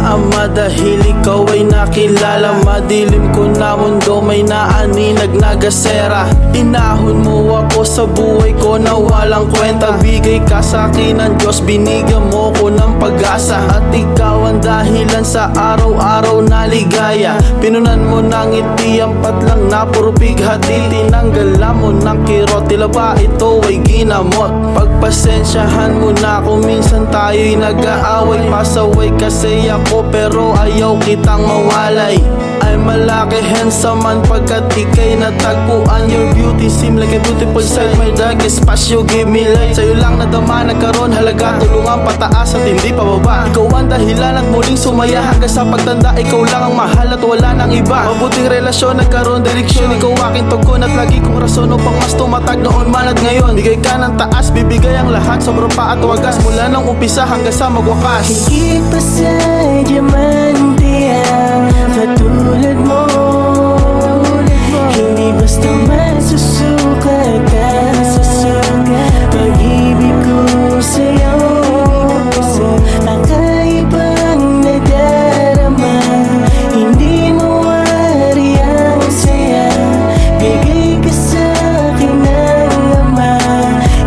Ama dahil ikaw ay nakilala. Madilim ko na mundo, may naaninag na gasera. Inahon mo ako sa buhay ko na walang kwenta. Bigay ka sa akin ng Diyos, binigyan mo ko ng pag-asa. At ikaw ang dahilan sa araw-araw na ligaya. Pinunan mo ng ngiti ang patlang na puro bighati. Tinanggalan mo ng kirot, tila ba ito ay ginamot. Pagpasensyahan mo na kung minsan tayo'y nag-aaway. Pasaway kasi ako pero ayaw kitang mawalay. Ay malaki handsome man pagkat ika'y natagpuan. Your beauty seem like a beautiful sight. My darkest past you give me light. Sa'yo lang nadama nagkaroon halaga. Tulungan pataas at hindi pababa. Ikaw ang dahilan at muling sumaya. Hanggang sa pagtanda ikaw lang ang mahal at wala nang iba. Mabuting relasyon nagkaroon direksyon. Ikaw aking tugon at lagi kong rason upang mas tumatag noon man at ngayon. Bigay ka ng taas, bibigay ang lahat. Sobrang pa at wagas mula nang umpisa hanggang sa magwakas. Higit pa sa diamante ang katulad mo. Hindi basta masusukat ka. Pag-ibig ko sa'yo kakaibang nadarama. Hindi mawari ang saya. Bigay ka sa'kin ng Ama.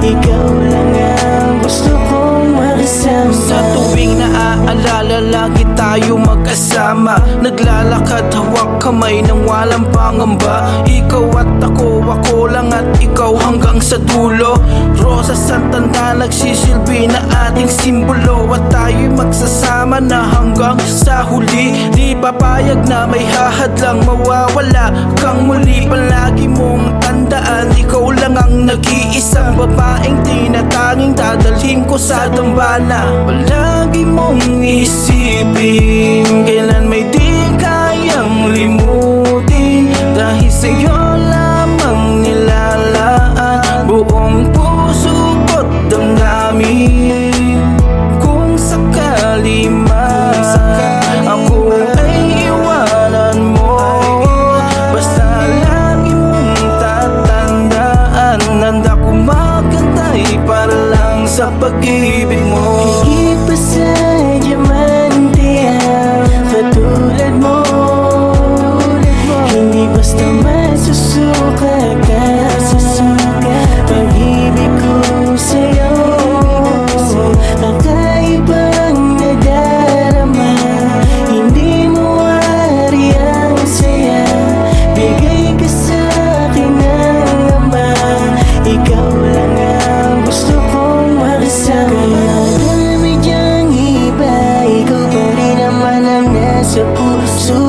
Ikaw lang ang gusto kong makasama. Sa tuwing naaalala lagi tayo magkasama. Naglalakad hawak kamay nang walang pangamba. Ikaw at ako lang at ikaw hanggang sa dulo. Rosas ang tanda nagsisilbi na ating simbolo. At tayo'y magsasama na hanggang sa huli. Di papayag na may hahadlang mawawala kang muli. Palagi mong tandaan, ikaw lang ang nag-iisang babaeng tinatanging dadalhin ko sa dambana. Palagi mong isipin, kailan may di kayang limutin. Dahil sa'yo lamang nilalaan buong puso ko't damdamin. Kung sakali man ako ay iwanan mo, basta lagi mong tatandaan, handa kong magantay para lang sa pag-ibig mo. Higit pa sa diamante ang katulad mo. Hindi basta masusukat ka. Pag-ibig ko sa'yo kakaibang nadarama. Hindi mawari ang saya. Bigay ka sa'kin ng Ama. Ikaw lang ang gusto kong makasama. Kaya dami diyang iba, ikaw pa rin naman ang nasa puso